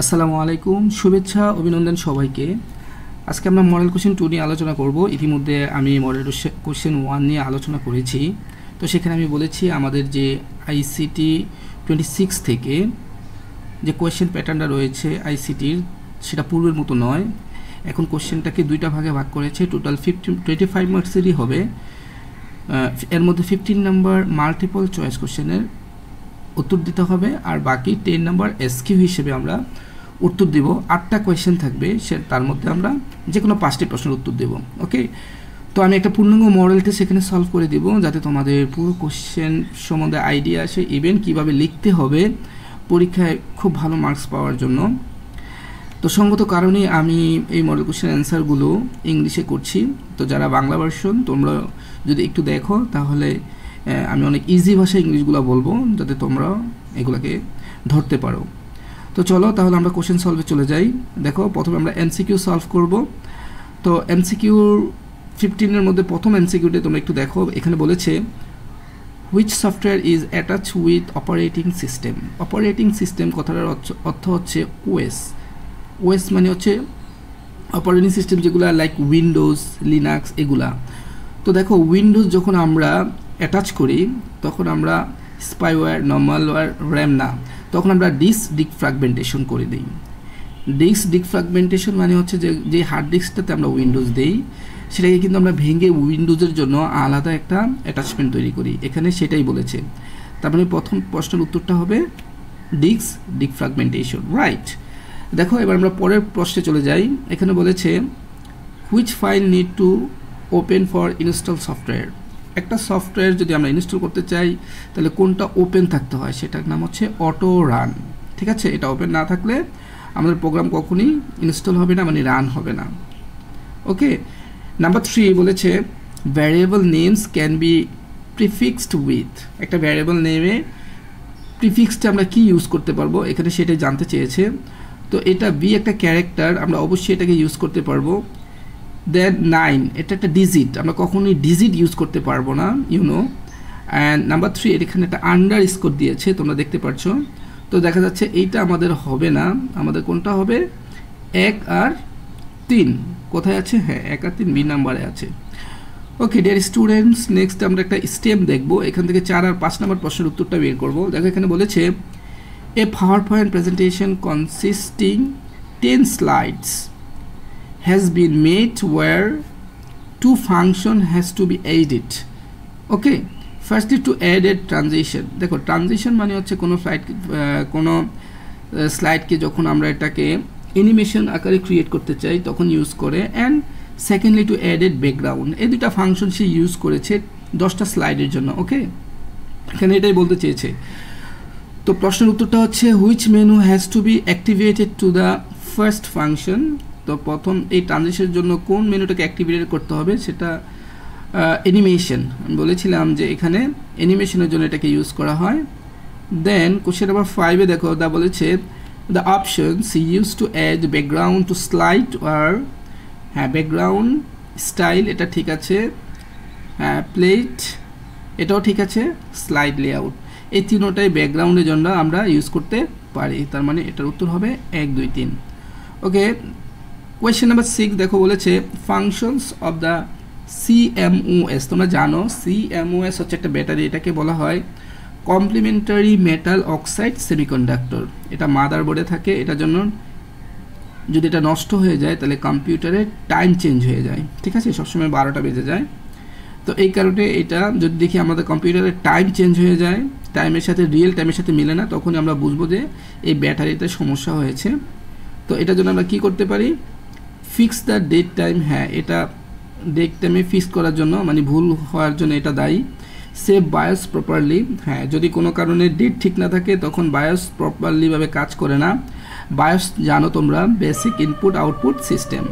আসসালামু আলাইকুম, শুভেচ্ছা অভিনন্দন সবাইকে। আজকে আমরা মডেল কোশ্চেন 2 নিয়ে আলোচনা করব। ইতিমধ্যে আমি মডেল কোশ্চেন 1 নিয়ে আলোচনা করেছি। তো সেখানে আমি বলেছি আমাদের যে আইসিটি 26 থেকে যে কোয়েশ্চেন প্যাটার্নটা রয়েছে আইসিটির, সেটা পূর্বের মতো নয়। এখন কোশ্চেনটাকে দুইটা ভাগে ভাগ করেছে। টোটাল 25 মার্কসেরই হবে। এর মধ্যে 15 নাম্বার মাল্টিপল চয়েস কোশ্চেনের উত্তর দিতে হবে, আর বাকি 10 নাম্বার এসকিউ হিসেবে আমরা উত্তর দেব। 8টা কোয়েশ্চেন থাকবে, তার মধ্যে আমরা যে কোনো 5টি প্রশ্নের উত্তর দেব। ওকে, তো আমি একটা পূর্ণাঙ্গ মডেলটা সেখানে সলভ করে দেব, যাতে তোমাদের পুরো কোশ্চেন সম্বন্ধে আইডিয়া আসে, ইভেন কিভাবে লিখতে হবে পরীক্ষায় খুব ভালো মার্কস পাওয়ার জন্য। তো সঙ্গত কারণে আমি এই মডেল কোশ্চেন অ্যান্সারগুলো ইংলিশে করছি। তো যারা বাংলা ভার্সন তোমরা যদি একটু দেখো, তাহলে আমি অনেক ইজি ভাষায় ইংলিশগুলো বলবো, যাতে তোমরা এগুলোকে ধরতে পারো। তো চলো তাহলে আমরা কোশ্চেন সলভে চলে যাই। দেখো, প্রথমে আমরা এমসিকিউ সলভ করব। তো এমসিকিউ 15-এর মধ্যে প্রথম এমসিকিউতে তোমরা একটু দেখো, এখানে বলেছে which software is attach with operating system. Operating system কথাটার অর্থ হচ্ছে ওএস। ওএস মানে হচ্ছে অপারেটিং সিস্টেম, যেগুলো লাইক উইন্ডোজ, লিনাক্স এগুলা। তো দেখো, উইন্ডোজ যখন আমরা অ্যাটাচ করি তখন আমরা স্পাইওয়্যার, নর্মালওয়্যার, র্যাম না, তখন আমরা ডিস্ক ডিফ্র্যাগমেন্টেশন করে দিই। ডিস্ক ডিফ্র্যাগমেন্টেশন মানে হচ্ছে যে হার্ড ডিস্কটাতে আমরা উইন্ডোজ দেই, সেটাকে কিন্তু আমরা ভেঙে উইন্ডোজের জন্য আলাদা একটা অ্যাটাচমেন্ট তৈরি করি। এখানে সেটাই বলেছে। তার মানে প্রথম প্রশ্নের উত্তরটা হবে ডিস্ক ডিফ্র্যাগমেন্টেশন, রাইট। দেখো, এবার আমরা পরের প্রশ্নে চলে যাই। এখানে বলেছে which file need to open for install software. একটা সফটওয়্যার যদি আমরা ইনস্টল করতে চাই, তাহলে কোনটা ওপেন থাকতে হয়, সেটার নাম হচ্ছে অটো রান। ঠিক আছে, এটা ওপেন না থাকলে আমাদের প্রোগ্রাম কখনই ইনস্টল হবে না, মানে রান হবে না। ওকে, নাম্বার 3 বলেছে variable names can be prefixed with. একটা ভ্যারিয়েবল নেমে প্রিফিক্সটা আমরা কি ইউজ করতে পারবো, এখানে সেটাই জানতে চেয়েছে। তো এটা বি একটা ক্যারেক্টার, আমরা অবশ্যই এটাকে ইউজ করতে পারবো। দেন 9, এটা একটা ডিজিট, আমরা কখনোই ডিজিট ইউজ করতে পারবো না, ইউনো। অ্যান্ড নাম্বার 3, এখানে একটা আন্ডার স্কোর দিয়েছে, তোমরা দেখতে পাচ্ছ। তো দেখা যাচ্ছে এইটা আমাদের হবে না, আমাদের কোনটা হবে 1 আর 3। কোথায় আছে? হ্যাঁ, 1 আর 3 বি নাম্বারে আছে। ওকে ডিয়ার স্টুডেন্টস, নেক্সট আমরা একটা স্টেপ দেখবো। এখান থেকে 4 আর 5 নাম্বার প্রশ্নের উত্তরটা বের করবো। দেখো, এখানে বলেছে a power point presentation consisting 10 slides has been made where 2 function has to be added. Okay, firstly to add a transition. দেখো, ট্রানজিশন মানে হচ্ছে কোনো স্লাইডকে যখন আমরা এটাকে অ্যানিমেশন আকারে ক্রিয়েট করতে চাই তখন ইউজ করে। And secondly to add a background. এই দুটা ফাংশন সে ইউজ করেছে 10টা স্লাইডের জন্য। ওকে, এখানে এটাই বলতে চেয়েছে। তো প্রশ্নের উত্তরটা হচ্ছে which menu has to B activated to the first function. তো প্রথম এই ট্রানজিশনের জন্য কোন মেনুটাকে অ্যাক্টিভেট করতে হবে, সেটা অ্যানিমেশন। আমি বলেছিলাম যে এখানে অ্যানিমেশনের জন্য এটাকে ইউজ করা হয়। দেন কোশ্চেন নাম্বার 5-এ দেখো, দা বলেছে the options use to add background to slide আর, হ্যাঁ ব্যাকগ্রাউন্ড স্টাইল এটা ঠিক আছে, হ্যাঁ প্লেট এটাও ঠিক আছে, স্লাইড লেআউট, এই তিনটাই ব্যাকগ্রাউন্ডের জন্য আমরা ইউজ করতে পারি। তার মানে এটার উত্তর হবে 1, 2, 3। ওকে, কোয়েশ্চেন নাম্বার 6 দেখো, বলেছে ফাংশনস অফ দ্য সিএমওএস। তোমরা জানো সিএমওএস হচ্ছে একটা ব্যাটারি, এটাকে বলা হয় কমপ্লিমেন্টারি মেটাল অক্সাইড সেমিকন্ডাক্টর। এটা মাদারবোর্ডে থাকে, এটার জন্য যদি এটা নষ্ট হয়ে যায় তাহলে কম্পিউটারের টাইম চেঞ্জ হয়ে যায়। ঠিক আছে, সবসময় 12টা বেজে যায়। তো এই কারণে এটা যদি দেখি আমাদের কম্পিউটারের টাইম চেঞ্জ হয়ে যায়, টাইমের সাথে রিয়েল টাইমের সাথে মিলে না, তখনই আমরা বুঝবো যে এই ব্যাটারিতে সমস্যা হয়েছে। তো এটার জন্য আমরা কি করতে পারি, ফিক্স দ্য ডেট টাইম। হ্যাঁ, এটা ডেট টাইমে ফিক্স করার জন্য, মানে ভুল হওয়ার জন্য এটা দায়ী। Save bias properly. হ্যাঁ, যদি কোনো কারণে ডেট ঠিক না থাকে তখন বায়োস প্রপারলিভাবে কাজ করে না। বায়োস জানো তোমরা, basic input output system.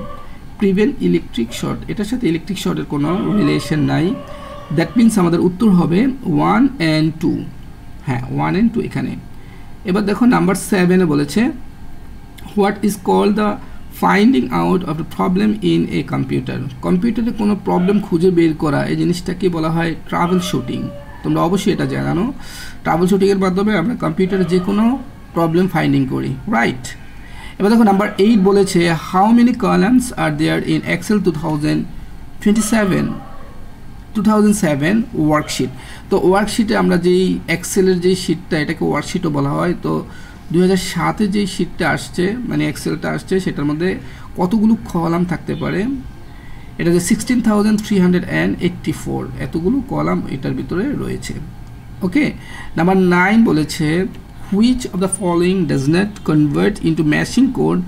Prevent electric short, এটার সাথে ইলেকট্রিক শর্টের কোনো রিলেশন নাই। দ্যাট মিনস আমাদের উত্তর হবে 1 and 2। হ্যাঁ, 1 and 2 এখানে। এবার দেখো নাম্বার 7-এ বলেছে what is called the finding out of the problem in a computer. কম্পিউটারে কোনো প্রবলেম খুঁজে বের করা, এই জিনিসটাকে বলা হয় ট্রাভেল শুটিং। তোমরা অবশ্যই এটা জানো, ট্রাভেল শুটিংয়ের মাধ্যমে আমরা কম্পিউটারে যে কোনো প্রবলেম ফাইন্ডিং করি, রাইট। এবার দেখো নাম্বার 8 বলেছে how many columns are there in Excel 2007 worksheet. তো ওয়ার্কশিটে আমরা যেই এক্সেলের যেই শিটটা এটাকে ওয়ার্কশিটও বলা হয়, তো 2007-এ যেই শিটটা আসছে মানে এক্সেলটা আসছে সেটার মধ্যে কতগুলো কলাম থাকতে পারে, এটা যে 16,384 এতগুলো কলাম এটার ভিতরে রয়েছে। ওকে, নাম্বার 9 বলেছে which of the following does not convert into machine code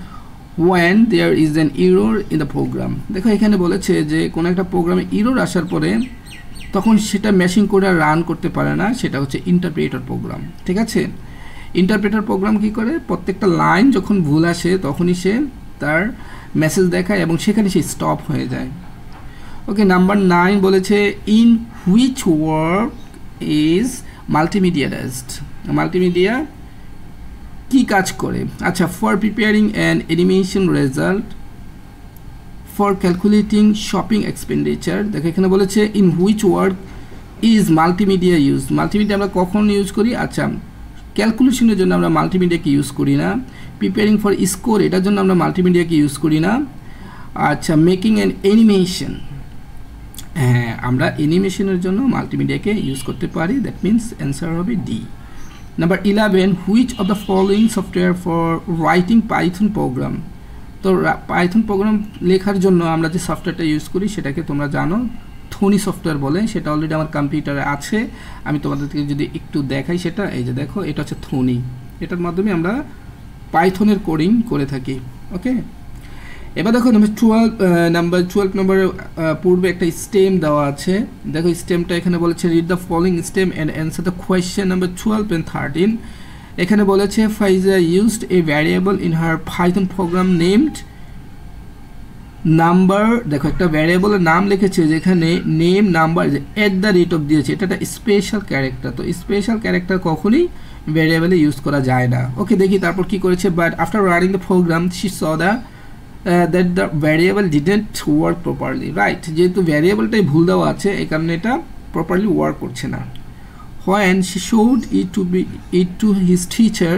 when there is an error in the program। দেখো এখানে বলেছে যে কোনো একটা প্রোগ্রামে এরর আসার পরে তখন সেটা মেশিন কোড আর রান করতে পারে না, সেটা হচ্ছে ইন্টারপ্রেটার প্রোগ্রাম। ঠিক আছে, ইন্টারপ্রেটার প্রোগ্রাম কি করে, প্রত্যেকটা লাইন যখন ভুল আসে তখনই সে তার মেসেজ দেখায় এবং সেখানে সে স্টপ হয়ে যায়। ওকে, নাম্বার 9 বলেছে in which work is multimedia dust. Multimedia কি কাজ করে? আচ্ছা, for preparing an animation result, for calculating shopping expenditure. দেখো এখানে বলেছে in which work is multimedia use. Multimedia আমরা কখন ইউজ করি? আচ্ছা, ক্যালকুলেশনের জন্য আমরা মাল্টিমিডিয়াকে ইউজ করি না। প্রিপেয়ারিং ফর স্কোর এটার জন্য আমরা মাল্টিমিডিয়াকে ইউজ করি না। আচ্ছা, মেকিং অ্যান অ্যানিমেশন, হ্যাঁ আমরা অ্যানিমেশনের জন্য মাল্টিমিডিয়াকে ইউজ করতে পারি। দ্যাট মিনস অ্যান্সার হবে D. Number 11 which of the following software for writing Python programme. তো পাইথন প্রোগ্রাম লেখার জন্য আমরা যে সফটওয়্যারটা ইউজ করি সেটাকে তোমরা জানো থনি সফটওয়্যার বলে, সেটা অলরেডি আমার কম্পিউটারে আছে। আমি তোমাদেরকে যদি একটু দেখাই সেটা, এই যে দেখো এটা হচ্ছে থনি, এটার মাধ্যমে আমরা পাইথনের কোডিং করে থাকি। ওকে, এবার দেখো নাম্বার 12 নম্বরের পূর্বে একটা স্টেম দেওয়া আছে। দেখো স্টেমটা এখানে বলেছে read the following stem and answer the question number 12 and 13। এখানে বলেছে ফাইজা used A variable in her Python programme named number. দেখো একটা ভ্যারিয়েবলের নাম লিখেছে যেখানে নেম নাম্বার @ দিয়েছে, এটা একটা স্পেশাল ক্যারেক্টার। তো স্পেশাল ক্যারেক্টার কখনই ভ্যারিয়েবলে ইউজ করা যায় না। ওকে, দেখি তারপর কি করেছে। But after running the program she saw the that the variable didn't work properly, right? যেহেতু ভ্যারিয়েবলটাই ভুল দেওয়া আছে এই কারণে এটা প্রপারলি ওয়ার্ক করছে না। when she showed it to his teacher,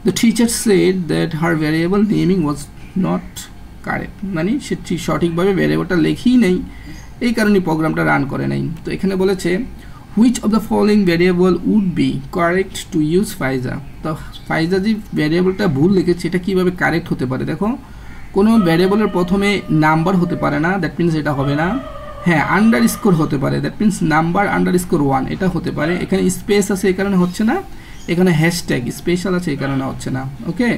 the teacher said that her variable naming was not correct, মানে সে সঠিকভাবে ভ্যারিয়েবলটা লেখেই নেই, এই কারণে প্রোগ্রামটা রান করে নাই। তো এখানে বলেছে which of the following variable would be correct to use ফাইজা। তো ফাইজা যে ভ্যারিয়েবলটা ভুল লিখেছে এটা কিভাবে কারেক্ট হতে পারে? দেখো কোনো ভ্যারিয়েবলের প্রথমে নাম্বার হতে পারে না, দ্যাট মিনস এটা হবে না। হ্যাঁ, আন্ডারস্কোর হতে পারে, দ্যাট মিনস নাম্বার _1 এটা হতে পারে। এখানে স্পেস আছে এই কারণে হচ্ছে না, এখানে হ্যাশট্যাগ স্পেশাল আছে এই কারণে হচ্ছে না। ওকে,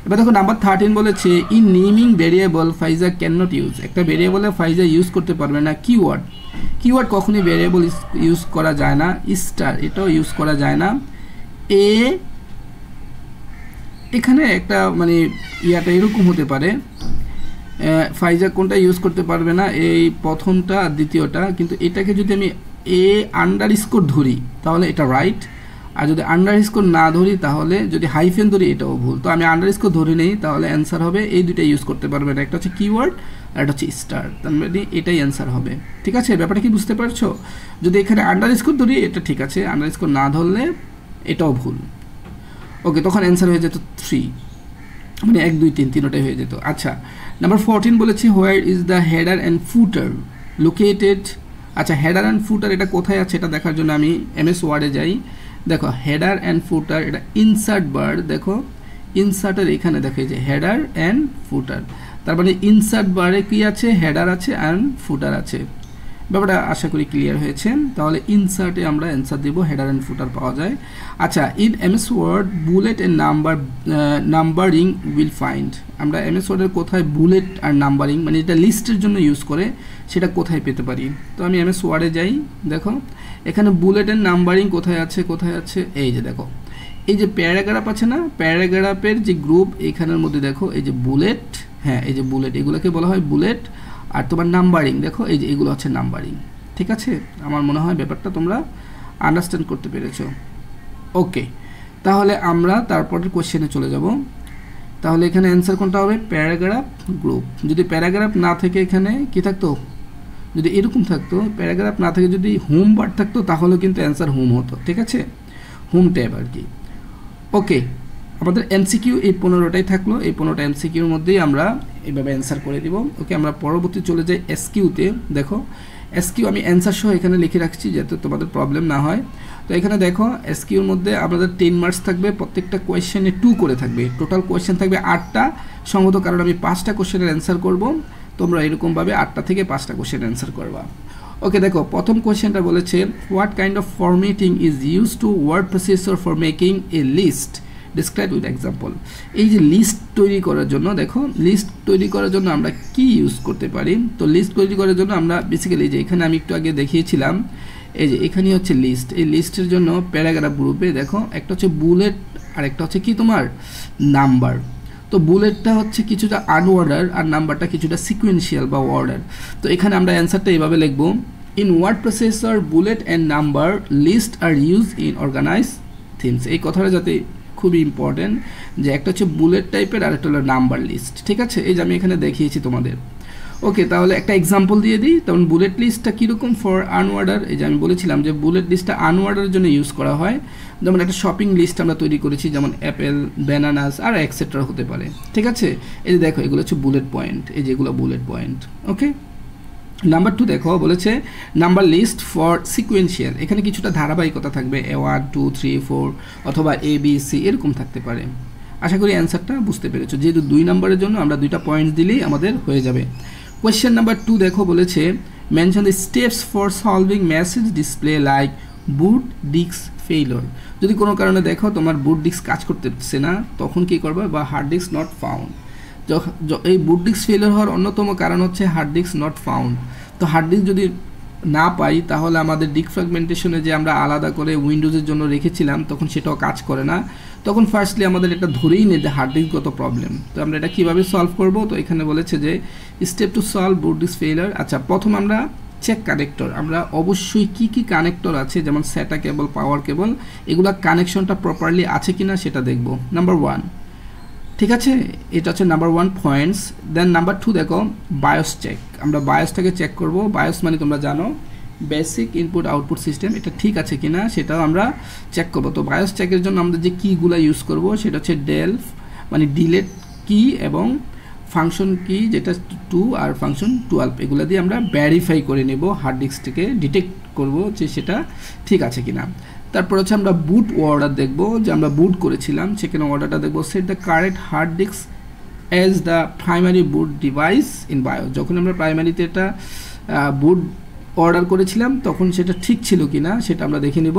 এবার দেখো নাম্বার 13 বলেছে in naming variable Faiza can not use. একটা ভ্যারিয়েবলে ফাইজা ইউজ করতে পারবে না কিওয়ার্ড। কিওয়ার্ড কখনোই ভ্যারিয়েবল ইউজ করা যায় না। স্টার এটাও ইউজ করা যায় না। এখানে একটা মানে ইয়াটা এরকম হতে পারে, ফাইজা কোনটা ইউজ করতে পারবে না, এই প্রথমটা আর দ্বিতীয়টা। কিন্তু এটাকে যদি আমি আন্ডারস্কোর ধরি তাহলে এটা রাইট, আর যদি আন্ডারস্কোর না ধরি তাহলে যদি হাইফেন ধরি এটাও ভুল। তো আমি আন্ডারস্কোর ধরে নেই, তাহলে অ্যান্সার হবে এই দুইটা ইউজ করতে পারবে না, একটা হচ্ছে কিওয়ার্ড আর একটা হচ্ছে স্টার। তার মানে এটাই অ্যান্সার হবে। ঠিক আছে, ব্যাপারটা কি বুঝতে পারছো? যদি এখানে আন্ডারস্কোর ধরি এটা ঠিক আছে, আন্ডারস্কোর না ধরলে এটাও ভুল। ওকে, তখন অ্যান্সার হয়ে যেত 3, মানে 1 2 3 তিনটাই হয়ে যেত। আচ্ছা, নাম্বার 14 বলেছি where is the header and footer located. আচ্ছা, হেডার অ্যান্ড ফুটার এটা কোথায় আছে এটা দেখার জন্য আমি MS ওয়ার্ডে যাই। দেখো হেডার অ্যান্ড ফুটার এটা ইনসার্ট বার, দেখো ইনসার্টের এখানে দেখো যে হেডার অ্যান্ড ফুটার, তার মানে ইনসার্ট বারে কি আছে, হেডার আছে অ্যান্ড ফুটার আছে। ব্যাপারটা আশা করি ক্লিয়ার হয়েছে। তাহলে ইনসার্টে আমরা অ্যান্সার দেব, হেডার অ্যান্ড ফুটার পাওয়া যায়। আচ্ছা, in MS word bullet and numbering will find. আমরা MS ওয়ার্ডের কোথায় বুলেট আর নাম্বারিং মানে এটা লিস্টের জন্য ইউজ করে সেটা কোথায় পেতে পারি? তো আমি MS ওয়ার্ডে যাই। দেখো এখানে বুলেট অ্যান্ড নাম্বারিং কোথায় আছে, এই যে দেখো এই যে প্যারাগ্রাফ আছে না, প্যারাগ্রাফের যে গ্রুপ এখানের মধ্যে দেখো এই যে বুলেট, হ্যাঁ এই যে বুলেট, এগুলোকে বলা হয় বুলেট। আর তোমার নাম্বারিং দেখো এই যে এগুলো হচ্ছে নাম্বারিং। ঠিক আছে, আমার মনে হয় ব্যাপারটা তোমরা আন্ডারস্ট্যান্ড করতে পেরেছো। ওকে, তাহলে আমরা তারপরের কোশ্চেনে চলে যাব। তাহলে এখানে অ্যান্সার কোনটা হবে? Paragraph group. যদি প্যারাগ্রাফ না থেকে এখানে কি থাকতো, যদি এরকম থাকতো প্যারাগ্রাফ না থেকে যদি হোম পার্ট থাকতো তাহলে কিন্তু অ্যান্সার হোম হতো। ঠিক আছে, হোম ট্যাব আর কি। ওকে, আমাদের এমসিকিউ এই 15টাই থাকলো, এই 15টা এমসিকিউর মধ্যেই আমরা এইভাবে অ্যান্সার করে দিব। ওকে, আমরা পরবর্তী চলে যাই এসকিউতে। দেখো এসকিউ আমি অ্যান্সার সহ এখানে লিখে রাখছি যাতে তোমাদের প্রবলেম না হয়। তো এখানে দেখো এসকিউর মধ্যে আমাদের 10 মার্কস থাকবে, প্রত্যেকটা কোয়েশ্চেনে 2 করে থাকবে, টোটাল কোয়েশ্চেন থাকবে 8টা। সঙ্গত কারণ আমি 5টা কোয়েশ্চেনের অ্যান্সার করব, তোমরা এরকমভাবে 8টা থেকে 5টা কোয়েশ্চেন অ্যান্সার করবা। ওকে, দেখো প্রথম কোয়েশ্চেনটা বলেছে what kind of formatting is use to word processor for making a list, describe with example. এই যে লিস্ট তৈরি করার জন্য, দেখো লিস্ট তৈরি করার জন্য আমরা কি ইউজ করতে পারি। তো লিস্ট তৈরি করার জন্য আমরা বেসিক্যালি যে এখানে আমি একটু আগে দেখিয়েছিলাম, এই যে এখানে হচ্ছে লিস্ট, এই লিস্টের জন্য প্যারাগ্রাফ গ্রুপে দেখো একটা হচ্ছে বুলেট আর একটা হচ্ছে কি তোমার নাম্বার। তো বুলেটটা হচ্ছে কিছুটা আনঅর্ডার আর নাম্বারটা কিছুটা সিকোয়েন্সিয়াল বা অর্ডার। তো এখানে আমরা অ্যান্সারটা এইভাবে লিখবো, in word processor bullet and number list are use in organise themes. এই কথাটা যাতে খুবই ইম্পর্টেন্ট, যে একটা হচ্ছে বুলেট টাইপের আর একটা হলো নাম্বার লিস্ট। ঠিক আছে, এই যে আমি এখানে দেখিয়েছি তোমাদের। ওকে, তাহলে একটা এক্সাম্পল দিয়ে দিই। তখন বুলেট লিস্টটা কীরকম ফর আনঅর্ডার, এই যে আমি বলেছিলাম যে বুলেট লিস্টটা আনঅর্ডারের জন্য ইউজ করা হয়। যেমন একটা শপিং লিস্ট আমরা তৈরি করেছি, যেমন অ্যাপেল, ব্যানানাস আর এক্সেট্রা হতে পারে। ঠিক আছে, এই যে দেখো এগুলো হচ্ছে বুলেট পয়েন্ট, এই যেগুলো বুলেট পয়েন্ট। ওকে, নাম্বার 2 দেখো বলেছে নাম্বার লিস্ট ফর সিকোয়েন্সিয়াল, এখানে কিছুটা ধারাবাহিকতা থাকবে, A1 2 3 4 অথবা ABC এরকম থাকতে পারে। আশা করি অ্যান্সারটা বুঝতে পেরেছো। যেহেতু 2 নম্বরের জন্য আমরা 2টা পয়েন্টস দিলেই আমাদের হয়ে যাবে। কোয়েশ্চেন নাম্বার 2 দেখো বলেছে mention the steps for solving message display like boot disk failure. যদি কোনো কারণে দেখো তোমার বুট ডিস্ক কাজ করতেছে না, তখন কি করবে, বা হার্ড ডিস্ক নট ফাউন্ড। এই বুট ডিস্ক ফেলিওর হওয়ার অন্যতম কারণ হচ্ছে হার্ড ডিস্ক নট ফাউন্ড। তো হার্ড ডিস্ক যদি না পাই তাহলে আমাদের ডিস্ক ফ্র্যাগমেন্টেশনে যে আমরা আলাদা করে উইন্ডোজের জন্য রেখেছিলাম তখন সেটাও কাজ করে না। তখন ফার্স্টলি আমাদের এটা ধরেই নেই যে হার্ড ডিস্কগত প্রবলেম। তো আমরা এটা কীভাবে সলভ করব, তো এখানে বলেছে যে step to solve boot disk failure. আচ্ছা, প্রথম আমরা চেক কানেক্টর, আমরা অবশ্যই কি কি কানেক্টর আছে, যেমন SATA কেবল, পাওয়ার কেবল, এগুলা কানেকশনটা প্রপারলি আছে কিনা সেটা দেখব। নাম্বার 1, ঠিক আছে, এটা হচ্ছে নাম্বার 1 পয়েন্টস। দেন নাম্বার 2 দেখো বায়োস চেক, আমরা বায়োসটাকে চেক করব। বায়োস মানে তোমরা জানো বেসিক ইনপুট আউটপুট সিস্টেম, এটা ঠিক আছে কিনা সেটাও আমরা চেক করব। তো বায়োস চেকের জন্য আমরা যে কিগুলো ইউজ করব সেটা হচ্ছে ডেলফ মানে ডিলেট কি এবং ফাংশন কি যেটা 2 আর ফাংশন 12, এগুলো দিয়ে আমরা ভেরিফাই করে নেব, হার্ড ডিস্কটাকে ডিটেক্ট করব যে সেটা ঠিক আছে কিনা। তারপর হচ্ছে আমরা বুট অর্ডার দেখব, যে আমরা বুট করেছিলাম সেখানে অর্ডারটা দেখব, set the correct hard disk as the primary boot device in BIOS. যখন আমরা প্রাইমারিতে এটা বুট অর্ডার করেছিলাম তখন সেটা ঠিক ছিল কিনা সেটা আমরা দেখে নেব।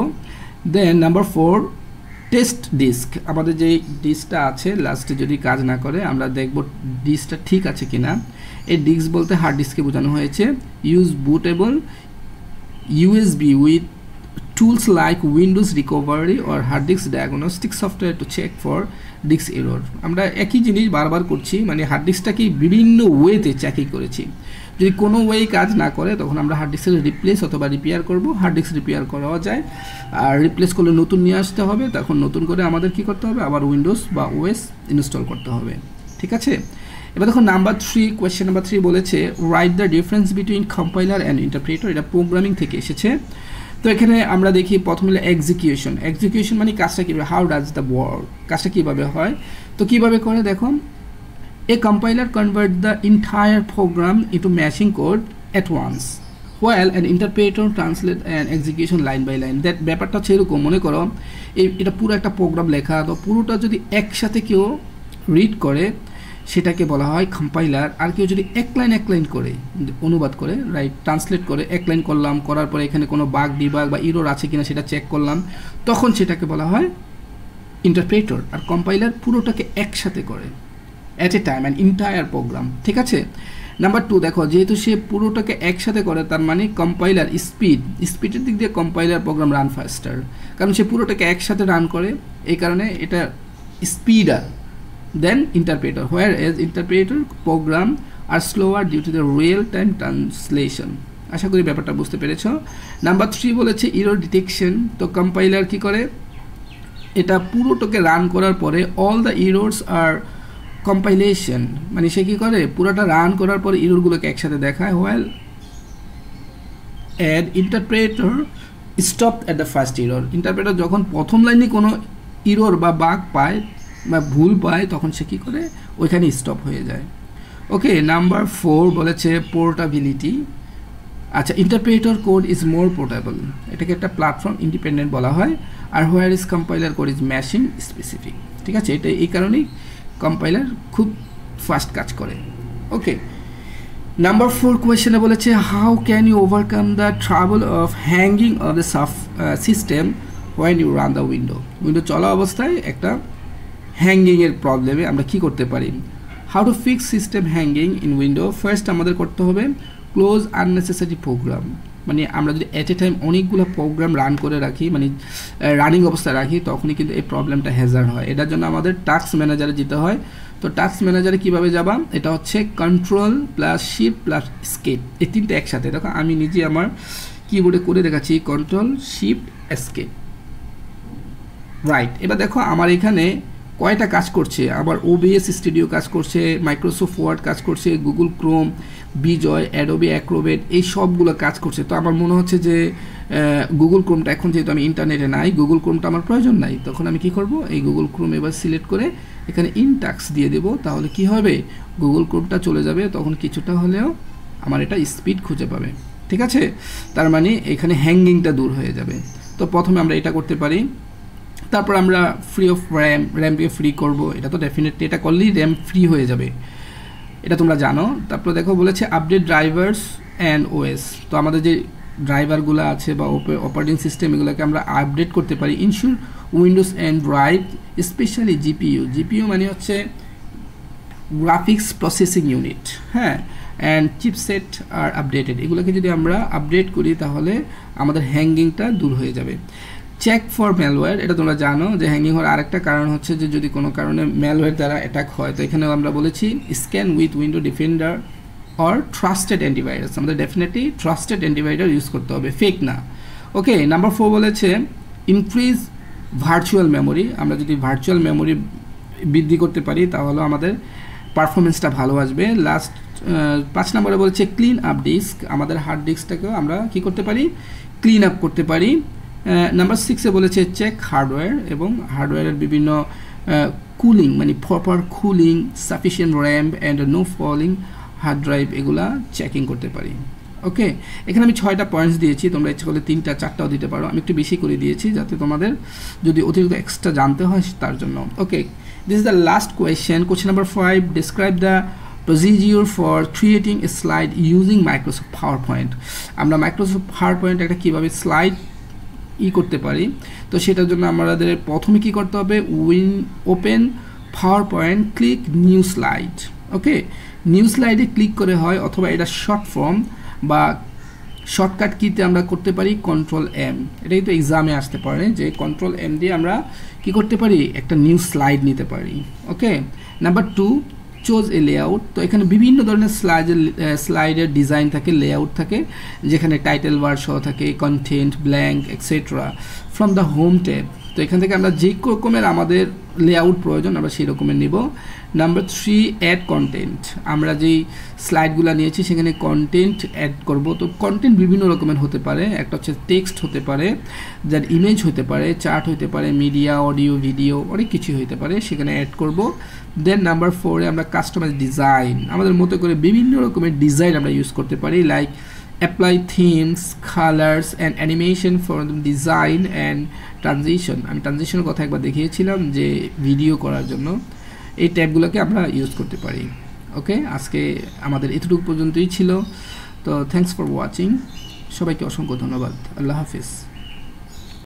দেন নাম্বার 4 টেস্ট ডিস্ক, আমাদের যে ডিস্কটা আছে লাস্টে যদি কাজ না করে আমরা দেখব ডিস্কটা ঠিক আছে কিনা। এই ডিস্ক বলতে হার্ড ডিস্কে বোঝানো হয়েছে। Use bootable USB with tools like Windows Recovery or Hard Disk Diagnostic Software to check for disk error। আমরা একই জিনিস বারবার করছি, মানে হার্ড ডিস্কটাকে বিভিন্ন ওয়েতে চেকিং করেছি। যদি কোনো ওয়ে কাজ না করে তখন আমরা হার্ড ডিস্কের রিপ্লেস অথবা রিপেয়ার করব। হার্ড ডিস্ক রিপেয়ার করাও যায়, আর রিপ্লেস করলে নতুন নিয়ে আসতে হবে, তখন নতুন করে আমাদের কি করতে হবে, আবার উইন্ডোজ বা OS ইনস্টল করতে হবে। ঠিক আছে, এবার দেখো নাম্বার 3, কোয়েশ্চেন নাম্বার 3 বলেছে write the difference between compiler and interpreter. এটা প্রোগ্রামিং থেকে এসেছে। তো এখানে আমরা দেখি প্রথমে এক্সিকিউশন। এক্সিকিউশন মানে কাজটা কীভাবে, হাউ ডাজ দ্য ওয়ার্ক, কাজটা কীভাবে হয়। তো কীভাবে করে দেখো, a compiler convert the entire program into machine code at once while an interpreter translate and execution line by line. That ব্যাপারটা হচ্ছে এরকম, মনে করো এটা পুরো একটা প্রোগ্রাম লেখা, তো পুরোটা যদি একসাথে কেউ রিড করে সেটাকে বলা হয় কম্পাইলার। আর কেউ যদি এক লাইন করে অনুবাদ করে, রাইট, ট্রান্সলেট করে এক লাইন করলাম, করার পরে এখানে কোনো বাগ ডিবাগ বা ইরর আছে কিনা সেটা চেক করলাম, তখন সেটাকে বলা হয় ইন্টারপ্রেটর। আর কম্পাইলার পুরোটাকে একসাথে করে at a time an entire program. ঠিক আছে, নাম্বার 2 দেখো যেহেতু সে পুরোটাকে একসাথে করে তার মানে কম্পাইলার স্পিডের দিক দিয়ে কম্পাইলার প্রোগ্রাম রান ফাস্টার, কারণ সে পুরোটাকে একসাথে রান করে, এই কারণে এটা স্পিডার দেন interpreter, whereas interpreter program are slower due to the real time translation। আশা করি ব্যাপারটা বুঝতে পেরেছো। নাম্বার 3 বলেছে এরর ডিটেকশন। তো কম্পাইলার কি করে, এটা পুরোটাকে রান করার পরে অল দ্য এরর্স আর কম্পাইলেশন, মানে সে কি করে পুরোটা রান করার পরে এররগুলোকে একসাথে দেখায়, while an interpreter stopped at the first error। Interpreter যখন প্রথম লাইনে কোনো এরর বা বাগ পায় বা ভুল পায় তখন সে কী করে ওইখানে স্টপ হয়ে যায়। ওকে, নাম্বার 4 বলেছে পোর্টাবিলিটি। আচ্ছা, interpreter code is more portable, এটাকে একটা প্ল্যাটফর্ম ইন্ডিপেন্ডেন্ট বলা হয়। আর where is compiler code is machine specific. ঠিক আছে, এটা এই কারণেই কম্পাইলার খুব ফাস্ট কাজ করে। ওকে, নাম্বার 4 কোয়েশ্চেনে বলেছে how can you overcome the trouble of hanging of the system when you run the window চলা অবস্থায় একটা হ্যাঙ্গিংয়ের প্রবলেমে আমরা কি করতে পারি। How to fix system hanging in window. First আমাদের করতে হবে ক্লোজ আননেসেসারি প্রোগ্রাম, মানে আমরা যদি অ্যাট এ টাইম অনেকগুলো প্রোগ্রাম রান করে রাখি, মানে রানিং অবস্থায় রাখি, তখনই কিন্তু এই প্রবলেমটা হ্যাজার্ড হয়। এটার জন্য আমাদের টাস্ক ম্যানেজারে যেতে হয়। তো টাস্ক ম্যানেজারে কীভাবে যাবা, এটা হচ্ছে control plus shift plus escape, এই তিনটা একসাথে। দেখো আমি নিজে আমার কিবোর্ডে করে দেখাচ্ছি, কন্ট্রোল শিফট এস্কেপ, রাইট। এবার দেখো আমার এখানে কয়টা কাজ করছে, আবার OBS স্টুডিও কাজ করছে, মাইক্রোসফট ওয়ার্ড কাজ করছে, গুগল ক্রোম, বিজয়, অ্যাডোবি অ্যাক্রোবেট, এই সবগুলো কাজ করছে। তো আমার মনে হচ্ছে যে গুগল ক্রোমটা এখন যেহেতু আমি ইন্টারনেটে নাই, গুগল ক্রোমটা আমার প্রয়োজন নাই, তখন আমি কি করব, এই গুগল ক্রোম এবার সিলেক্ট করে এখানে ইনটাক্স দিয়ে দেব। তাহলে কি হবে, গুগল ক্রোমটা চলে যাবে, তখন কিছুটা হলেও আমার এটা স্পিড খুঁজে পাবে। ঠিক আছে, তার মানে এখানে হ্যাঙ্গিংটা দূর হয়ে যাবে। তো প্রথমে আমরা এটা করতে পারি, তারপর আমরা ফ্রি অফ র্যামকে ফ্রি করব। এটা তো ডেফিনেটলি, এটা করলেই র্যাম ফ্রি হয়ে যাবে, এটা তোমরা জানো। তারপর দেখো বলেছে আপডেট ড্রাইভার্স অ্যান্ড OS। তো আমাদের যে ড্রাইভারগুলো আছে বা অপারেটিং সিস্টেম, এগুলোকে আমরা আপডেট করতে পারি। Ensure Windows and drive specially GPU মানে হচ্ছে গ্রাফিক্স প্রসেসিং ইউনিট, হ্যাঁ, অ্যান্ড চিপসেট আর আপডেটেড। এগুলোকে যদি আমরা আপডেট করি তাহলে আমাদের হ্যাঙ্গিংটা দূর হয়ে যাবে। চেক ফর ম্যালওয়্যার, এটা তোমরা জানো যে হ্যাঙ্গিং হওয়ার আরেকটা কারণ হচ্ছে যে যদি কোনো কারণে ম্যালওয়্যার দ্বারা অ্যাটাক হয়, তো এখানেও আমরা বলেছি scan with window defender or trusted antivirus. আমাদের ডেফিনেটলি ট্রাস্টেড অ্যান্টিভাইরাস ইউজ করতে হবে, ফেক না। ওকে, নাম্বার 4 বলেছে ইনক্রিজ ভার্চুয়াল মেমোরি। আমরা যদি ভার্চুয়াল মেমোরি বৃদ্ধি করতে পারি তাহলে আমাদের পারফরমেন্সটা ভালো আসবে। লাস্ট 5 নম্বরে বলেছে ক্লিন আপ ডিস্ক। আমাদের হার্ড ডিস্কটাকেও আমরা কি করতে পারি, ক্লিন আপ করতে পারি। নাম্বার 6-এ বলেছে চেক হার্ডওয়্যার, এবং হার্ডওয়্যারের বিভিন্ন কুলিং, মানে proper cooling, sufficient RAM and no failing hard drive, এগুলা চেকিং করতে পারি। ওকে, এখানে আমি 6টা পয়েন্টস দিয়েছি, তোমরা ইচ্ছে করলে 3টা 4টাও দিতে পারো। আমি একটু বেশি করে দিয়েছি যাতে তোমাদের যদি অতিরিক্ত এক্সট্রা জানতে হয় তার জন্য। Okay, this is the last question. Question number 5, describe the procedure for creating a slide using Microsoft PowerPoint। আমরা মাইক্রোসফট পাওয়ারপয়েন্ট একটা কীভাবে স্লাইড করতে পারি, তো সেটার জন্য আমাদের প্রথমে কি করতে হবে, open PowerPoint, click new slide. Okay, new স্লাইডে ক্লিক করে হয়, অথবা এটা শর্ট ফর্ম বা শর্টকাট কিতে আমরা করতে পারি Ctrl+M। এটা কিন্তু এক্সামে আসতে পারে যে Ctrl+M দিয়ে আমরা কি করতে পারি, একটা নিউ স্লাইড নিতে পারি। ওকে, নাম্বার 2, চোজ এ লেআউট। তো এখানে বিভিন্ন ধরনের স্লাইডের ডিজাইন থাকে, লেআউট থাকে, যেখানে টাইটেল বার সহ থাকে, content, blank, etcetera from the home tab. তো এখান থেকে আমরা যে রকমের আমাদের লেআউট প্রয়োজন আমরা সেই রকমের নিব। Number 3, add content. আমরা যেই স্লাইডগুলো নিয়েছি সেখানে কন্টেন্ট অ্যাড করব। তো কন্টেন্ট বিভিন্ন রকমের হতে পারে, একটা হচ্ছে টেক্সট হতে পারে, যার ইমেজ হতে পারে, চার্ট হতে পারে, মিডিয়া, অডিও, ভিডিও, অনেক কিছু হতে পারে, সেখানে অ্যাড করব। দেন নাম্বার 4-এ আমরা কাস্টমাইজ ডিজাইন, আমাদের মতো করে বিভিন্ন রকমের ডিজাইন আমরা ইউজ করতে পারি, like apply themes, colours and animation for design and transition. আমি ট্রানজিশনের কথা একবার দেখিয়েছিলাম যে ভিডিও করার জন্য এই ট্যাবগুলোকে আমরা ইউজ করতে পারি। ওকে, আজকে আমাদের এতটুকু পর্যন্তই ছিল। তো থ্যাঙ্কস ফর ওয়াচিং, সবাইকে অসংখ্য ধন্যবাদ। আল্লাহ হাফিজ।